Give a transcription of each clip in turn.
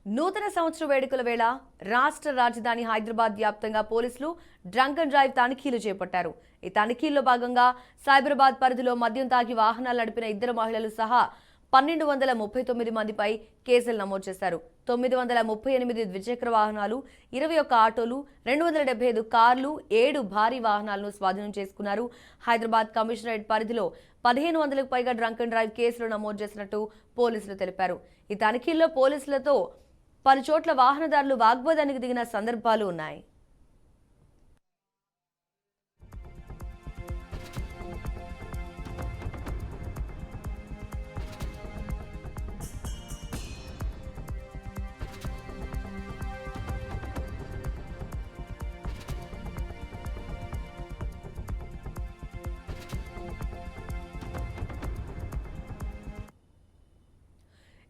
నూతన సంవత్సర వేడుకల వేళ రాష్ట్ర రాజధాని హైదరాబాద్ వ్యాప్తంగా పోలీసులు డ్రంక్ అండ్ డ్రైవ్ తనిఖీలు చేపట్టారు. ఈ తనిఖీల్లో భాగంగా సైబరాబాద్ పరిధిలో మద్యం తాగి వాహనాలు నడిపిన 2 మహిళలు సహా 1239 మందిపై కేసులు నమోదు చేశారు. 938 ద్విచక్ర వాహనాలు, 21 ఆటోలు, 275 కార్లు, 7 భారీ వాహనాలను స్వాధీనం చేసుకున్నారు. హైదరాబాద్ కమిషనరేట్ పరిధిలో 1500కు పైగా డ్రంక్ అండ్ డ్రైవ్ కేసులు నమోదు చేసినట్టు పోలీసులు తెలిపారు. ఈ తనిఖీల్లో పోలీసులతో పలు చోట్ల వాహనదారులు వాగ్వాదానికి దిగిన సందర్భాలు ఉన్నాయి.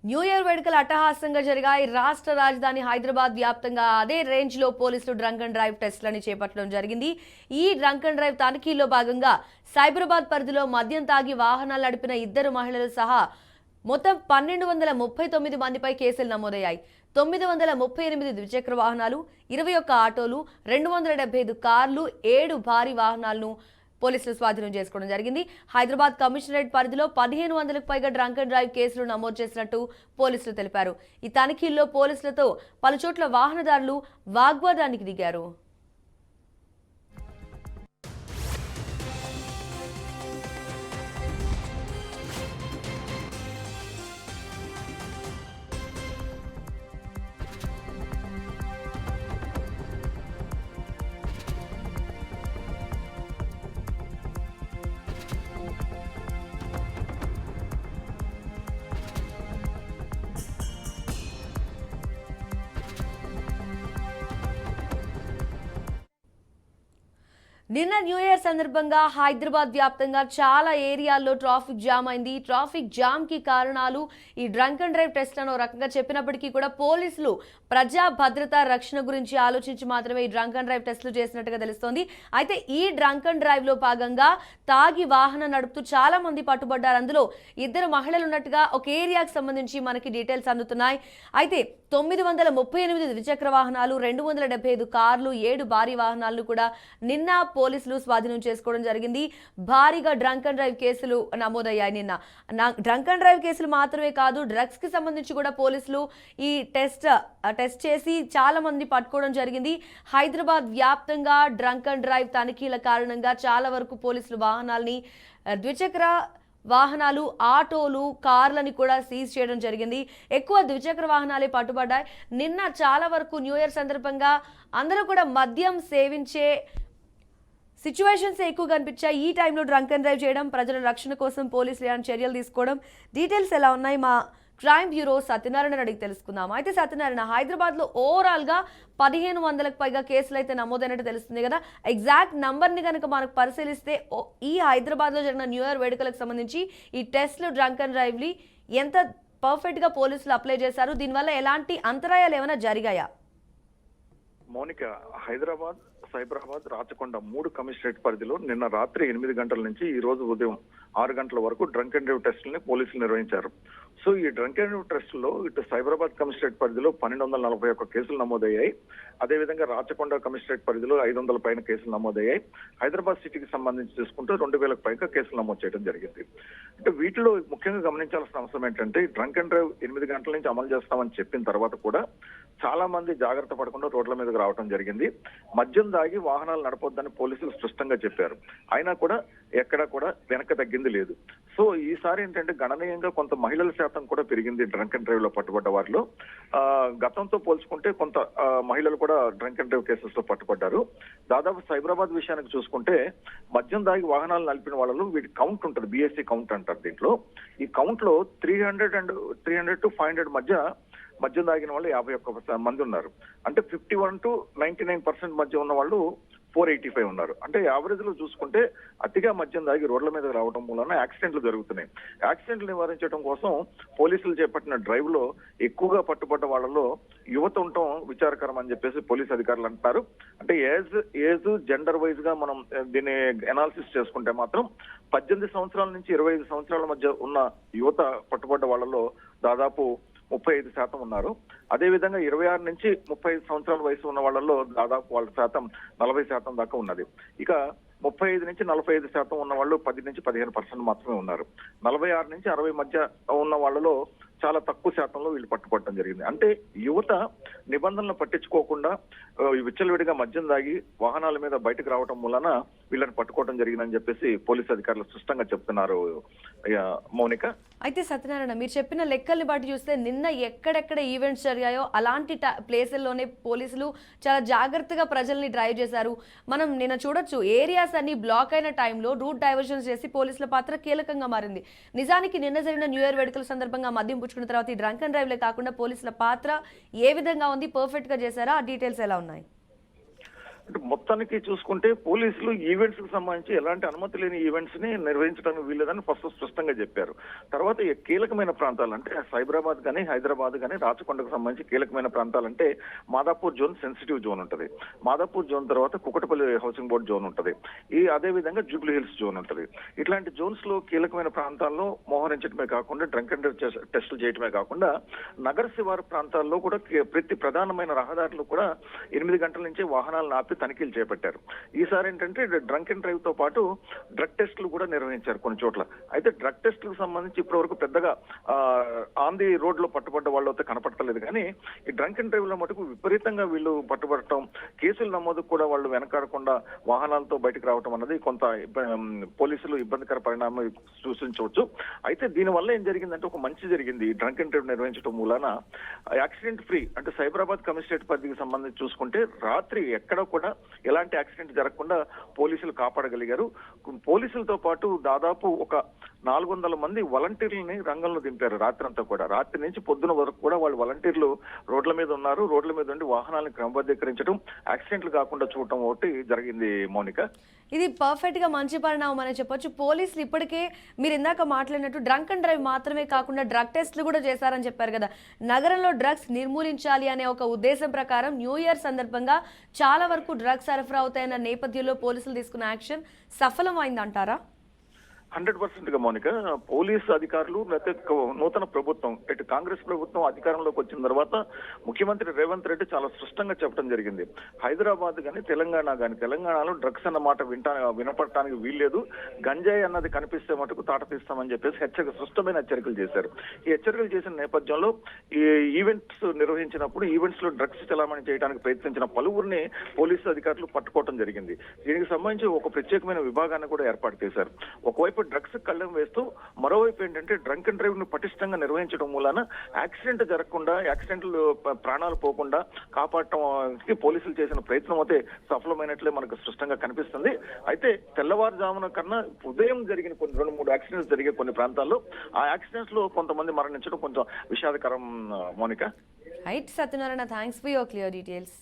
న్యూ ఇయర్ వేడుకలు అట్టహాసంగా జరిగాయి. రాష్ట్ర రాజధాని హైదరాబాద్ వ్యాప్తంగా అదే రేంజ్ లో పోలీసులు డ్రంక్ అండ్ డ్రైవ్ టెస్టులని చేపట్టడం జరిగింది. ఈ డ్రంక్ అండ్ డ్రైవ్ తనిఖీల్లో భాగంగా సైబరాబాద్ పరిధిలో మద్యం తాగి వాహనాలు నడిపిన 2 మహిళలు సహా మొత్తం 1239 మందిపై కేసులు నమోదయ్యాయి. 938 ద్విచక్ర వాహనాలు, 21 ఆటోలు, 275 కార్లు, 7 భారీ వాహనాలను పోలీసులు స్వాధీనం చేసుకోవడం జరిగింది. హైదరాబాద్ కమిషనరేట్ పరిధిలో 1500కు పైగా డ్రంక్ అండ్ డ్రైవ్ కేసులు నమోదు చేసినట్టు పోలీసులు తెలిపారు. ఈ తనిఖీల్లో పోలీసులతో పలుచోట్ల వాహనదారులు వాగ్వాదానికి దిగారు. నిన్న న్యూ ఇయర్ సందర్భంగా హైదరాబాద్ వ్యాప్తంగా చాలా ఏరియాల్లో ట్రాఫిక్ జామ్ అయింది. ట్రాఫిక్ జామ్ కి కారణాలు ఈ డ్రంక్ అండ్ డ్రైవ్ టెస్ట్ అని రకంగా చెప్పినప్పటికీ కూడా పోలీసులు ప్రజా భద్రత రక్షణ గురించి ఆలోచించి మాత్రమే ఈ డ్రంక్ అండ్ డ్రైవ్ టెస్టులు చేసినట్టుగా తెలుస్తోంది. అయితే ఈ డ్రంక్ అండ్ డ్రైవ్ లో భాగంగా తాగి వాహనం నడుపుతూ చాలా మంది పట్టుబడ్డారు. అందులో 2 మహిళలు ఉన్నట్టుగా ఒక ఏరియాకి సంబంధించి మనకి డీటెయిల్స్ అందుతున్నాయి. అయితే 938 ద్విచక్ర వాహనాలు, 275 కార్లు, 7 భారీ వాహనాలను కూడా నిన్న పోలీసులు స్వాధీనం చేసుకోవడం జరిగింది. భారీగా డ్రంక్ అండ్ డ్రైవ్ కేసులు నమోదయ్యాయి. నిన్న డ్రంక్ అండ్ డ్రైవ్ కేసులు మాత్రమే కాదు, డ్రగ్స్ కి సంబంధించి కూడా పోలీసులు ఈ టెస్ట్ చేసి చాలా మంది పట్టుకోవడం జరిగింది. హైదరాబాద్ వ్యాప్తంగా డ్రంక్ అండ్ డ్రైవ్ తనిఖీల కారణంగా చాలా వరకు పోలీసులు వాహనాల్ని, ద్విచక్ర వాహనాలు, ఆటోలు, కార్లని కూడా సీజ్ చేయడం జరిగింది. ఎక్కువ ద్విచక్ర వాహనాలే పట్టుబడ్డాయి. నిన్న చాలా వరకు న్యూ ఇయర్ సందర్భంగా అందరూ కూడా మద్యం సేవించే సిచ్యువేషన్స్ ఎక్కువ కనిపించాయి. ఈ టైంలో డ్రంక్ అండ్ డ్రైవ్ చేయడం, ప్రజల రక్షణ కోసం పోలీసులు ఏమైనా చర్యలు తీసుకోవడం, డీటెయిల్స్ ఎలా ఉన్నాయి మా క్రైమ్ బ్యూరో సత్యనారాయణ అడిగి తెలుసుకుందాం. అయితే సత్యనారాయణ, హైదరాబాద్ లో ఓవరాల్ గా 1500కు పైగా కేసులు అయితే నమోదైనట్టు తెలుస్తుంది కదా. ఎగ్జాక్ట్ నంబర్ ని కనుక మనకు పరిశీలిస్తే ఈ హైదరాబాద్ లో జరిగిన న్యూ ఇయర్ వేడుకలకు సంబంధించి ఈ టెస్ట్లు, డ్రంక్ అండ్ డ్రైవ్ ని ఎంత పర్ఫెక్ట్ గా పోలీసులు అప్లై చేశారు? దీనివల్ల ఎలాంటి అంతరాయాలు ఏమైనా జరిగాయా? మౌనిక, హైదరాబాద్, సైబరాబాద్, రాచకొండ 3 కమిషనరేట్ పరిధిలో నిన్న రాత్రి 8 గంటల నుంచి ఈ రోజు ఉదయం 6 గంటల వరకు డ్రంక్ అండ్ డ్రైవ్ టెస్టులని పోలీసులు నిర్వహించారు. సో ఈ డ్రంక్ అండ్ డ్రైవ్ టెస్టులో ఇటు సైబరాబాద్ కమిషనరేట్ పరిధిలో 1241 కేసులు నమోదయ్యాయి. అదేవిధంగా రాచకొండ కమిషనరేట్ పరిధిలో 500 పైన కేసులు నమోదయ్యాయి. హైదరాబాద్ సిటీకి సంబంధించి చూసుకుంటే 2000కు పైగా కేసులు నమోదు చేయడం జరిగింది. అంటే వీటిలో ముఖ్యంగా గమనించాల్సిన అవసరం ఏంటంటే, డ్రంక్ అండ్ డ్రైవ్ 8 గంటల నుంచి అమలు చేస్తామని చెప్పిన తర్వాత కూడా చాలా మంది జాగ్రత్త పడకుండా రోడ్ల మీదకి రావడం జరిగింది. మద్యం దాగి వాహనాలు నడపొద్దని పోలీసులు స్పష్టంగా చెప్పారు. అయినా కూడా ఎక్కడ కూడా వెనక్కి తగ్గింది లేదు. సో ఈసారి ఏంటంటే గణనీయంగా కొంత మహిళల శాతం కూడా పెరిగింది డ్రంక్ అండ్ డ్రైవ్ లో పట్టుబడ్డ వారిలో. గతంతో పోల్చుకుంటే కొంత మహిళలు కూడా డ్రంక్ అండ్ డ్రైవ్ కేసెస్ లో పట్టుబడ్డారు. దాదాపు సైబరాబాద్ విషయానికి చూసుకుంటే మద్యం దాగి వాహనాలు నడిపిన వాళ్ళలో వీటి కౌంట్ ఉంటుంది, బిఎస్సి కౌంట్ అంటారు. దీంట్లో ఈ కౌంట్ లో 300 to 500 మధ్య మద్యం తాగిన వాళ్ళు 51 మంది ఉన్నారు. అంటే 51 to 99% మధ్య ఉన్న వాళ్ళు 485 ఉన్నారు. అంటే యావరేజ్ లో చూసుకుంటే అతిగా మద్యం దాగి రోడ్ల మీద రావడం మూలన యాక్సిడెంట్లు జరుగుతున్నాయి. యాక్సిడెంట్లు నివారించడం కోసం పోలీసులు చేపట్టిన డ్రైవ్ లో ఎక్కువగా పట్టుబడ్డ వాళ్ళలో యువత ఉండటం విచారకరం అని చెప్పేసి పోలీస్ అధికారులు అంటున్నారు. అంటే ఏజ్ జెండర్ వైజ్ గా మనం దీన్ని ఎనాలిసిస్ చేసుకుంటే మాత్రం 18 సంవత్సరాల నుంచి 25 సంవత్సరాల మధ్య ఉన్న యువత పట్టుబడ్డ వాళ్ళలో దాదాపు 35% ఉన్నారు. అదేవిధంగా 26 నుంచి 35 సంవత్సరాల వయసు ఉన్న వాళ్ళలో దాదాపు వాళ్ళ శాతం 40% దాకా ఉన్నది. ఇక 35 నుంచి 45% ఉన్న వాళ్ళు 10 నుంచి 15% మాత్రమే ఉన్నారు. 46 నుంచి 60 మధ్య ఉన్న వాళ్ళలో చాలా తక్కువ శాతంలో వీళ్ళు పట్టుకోవడం జరిగింది. అంటే యువత నిబంధనలు పట్టించుకోకుండా విచ్చలవిడిగా మద్యం దాగి వాహనాల మీద బయటకు రావడం మూలన వీళ్ళని పట్టుకోవడం జరిగిందని చెప్పేసి పోలీసు అధికారులు స్పష్టంగా చెప్తున్నారు మౌనిక. అయితే సత్యనారాయణ, మీరు చెప్పిన లెక్కల్ని బట్టి చూస్తే నిన్న ఎక్కడెక్కడ ఈవెంట్స్ జరిగాయో అలాంటి ప్లేసుల్లోనే పోలీసులు చాలా జాగ్రత్తగా ప్రజల్ని డ్రైవ్ చేశారు. మనం నిన్న చూడొచ్చు, ఏరియాస్ అన్ని బ్లాక్ అయిన టైంలో రూట్ డైవర్షన్స్ చేసి పోలీసుల పాత్ర కీలకంగా మారింది. నిజానికి నిన్న జరిగిన న్యూ ఇయర్ వేడుకల సందర్భంగా మద్యం పుచ్చుకున్న తర్వాత ఈ డ్రంక్ అండ్ డ్రైవ్లే కాకుండా పోలీసుల పాత్ర ఏ విధంగా ఉంది, పర్ఫెక్ట్ గా చేశారా, ఆ డీటెయిల్స్ ఎలా ఉన్నాయి? అంటే మొత్తానికి చూసుకుంటే పోలీసులు ఈవెంట్స్ కి సంబంధించి ఎలాంటి అనుమతి లేని ఈవెంట్స్ ని నిర్వహించడానికి వీల్లేదని ఫస్ట్ స్పష్టంగా చెప్పారు. తర్వాత ఈ కీలకమైన ప్రాంతాలు అంటే సైబరాబాద్ కానీ హైదరాబాద్ కానీ రాచకొండకు సంబంధించి కీలకమైన ప్రాంతాలంటే మాదాపూర్ జోన్ సెన్సిటివ్ జోన్ ఉంటుంది. మాదాపూర్ జోన్ తర్వాత కుకటపల్లి హౌసింగ్ బోర్డ్ జోన్ ఉంటుంది. అదే విధంగా జూబ్లీ హిల్స్ జోన్ ఉంటుంది. ఇట్లాంటి జోన్స్ లో కీలకమైన ప్రాంతాల్లో మోహరించడమే కాకుండా డ్రంక్ అండ్ డ్రైవ్ టెస్టులు చేయడమే కాకుండా నగర శివారు ప్రాంతాల్లో కూడా ప్రతి ప్రధానమైన రహదారులు కూడా 8 గంటల నుంచి వాహనాలను ఆపి తనిఖీలు చేపట్టారు. ఈసారి ఏంటంటే డ్రంక్ అండ్ డ్రైవ్ తో పాటు డ్రగ్ టెస్టులు కూడా నిర్వహించారు కొన్ని చోట్ల. అయితే డ్రగ్ టెస్టులకు సంబంధించి ఇప్పటి వరకు పెద్దగా ఆన్ ది రోడ్ లో పట్టుబడ్డ వాళ్ళు అయితే కనపడతలేదు. కానీ ఈ డ్రంక్ అండ్ డ్రైవ్ లో మటుకు విపరీతంగా వీళ్ళు పట్టుబడటం, కేసులు నమోదుకు కూడా వాళ్ళు వెనకాడకుండా వాహనాలతో బయటకు రావడం అన్నది కొంత పోలీసులు ఇబ్బందికర పరిణామం సూచించవచ్చు. అయితే దీనివల్ల ఏం జరిగిందంటే ఒక మంచి జరిగింది. డ్రంక్ అండ్ డ్రైవ్ నిర్వహించడం మూలన యాక్సిడెంట్ ఫ్రీ అంటే సైబరాబాద్ కమిషనరేట్ పరిధికి సంబంధించి చూసుకుంటే రాత్రి ఎక్కడ కూడా ఎలాంటి యాక్సిడెంట్ జరగకుండా పోలీసులు కాపాడగలిగారు. పోలీసులతో పాటు దాదాపు ఒక 400 మంది వాలంటీర్లని రంగంలో దింపారు రాత్రంతా కూడా. రాత్రి నుంచి పొద్దున వరకు కూడా వాళ్ళు వాలంటీర్లు రోడ్ల మీద ఉన్నారు. రోడ్ల మీద ఉండి వాహనాలను క్రమబద్ధీకరించడం, యాక్సిడెంట్లు కాకుండా చూడటం ఒకటి జరిగింది మౌనిక. ఇది పర్ఫెక్ట్ గా మంచి పరిణామం అని చెప్పొచ్చు. పోలీసులు ఇప్పటికే మీరు ఇందాక మాట్లాడినట్టు డ్రంక్ అండ్ డ్రైవ్ మాత్రమే కాకుండా డ్రగ్ టెస్ట్లు కూడా చేశారని చెప్పారు కదా. నగరంలో డ్రగ్స్ నిర్మూలించాలి అనే ఒక ఉద్దేశం ప్రకారం న్యూ ఇయర్ సందర్భంగా చాలా వరకు డ్రగ్స్ సరఫరా అవుతాయన్న నేపథ్యంలో పోలీసులు తీసుకున్న యాక్షన్ సఫలమైందంటారా? 100% మౌనిక. పోలీసు అధికారులు లేకపోతే నూతన ప్రభుత్వం ఇటు కాంగ్రెస్ ప్రభుత్వం అధికారంలోకి వచ్చిన తర్వాత ముఖ్యమంత్రి రేవంత్ రెడ్డి చాలా స్పష్టంగా చెప్పడం జరిగింది. హైదరాబాద్ కానీ తెలంగాణ కానీ, తెలంగాణలో డ్రగ్స్ అన్న మాట వినపడటానికి వీల్లేదు, గంజాయి అన్నది కనిపిస్తే మటుకు తాట తీస్తామని చెప్పేసి స్పష్టమైన హెచ్చరికలు చేశారు. ఈ హెచ్చరికలు చేసిన నేపథ్యంలో ఈ ఈవెంట్స్ నిర్వహించినప్పుడు ఈవెంట్స్ లో డ్రగ్స్ చలామణి చేయడానికి ప్రయత్నించిన పలువురిని పోలీసు అధికారులు పట్టుకోవడం జరిగింది. దీనికి సంబంధించి ఒక ప్రత్యేకమైన విభాగాన్ని కూడా ఏర్పాటు చేశారు. ఒకవైపు డ్రగ్స్ కళ్ళం వేస్తూ మరోవైపు ఏంటంటే డ్రంక్ అండ్ డ్రైవ్ ను పటిష్టంగా నిర్వహించడం మూలన యాక్సిడెంట్ జరగకుండా, యాక్సిడెంట్లు ప్రాణాలు పోకుండా కాపాడటానికి పోలీసులు చేసిన ప్రయత్నం అయితే సఫలమైనట్లే మనకు స్పష్టంగా కనిపిస్తుంది. అయితే తెల్లవారుజామున కన్నా ఉదయం జరిగిన కొన్ని 2-3 యాక్సిడెంట్స్ జరిగే కొన్ని ప్రాంతాల్లో ఆ యాక్సిడెంట్స్ లో కొంతమంది మరణించడం కొంచెం విషాదకరం Mounika. Right Satyanarayana, thanks for your clear details.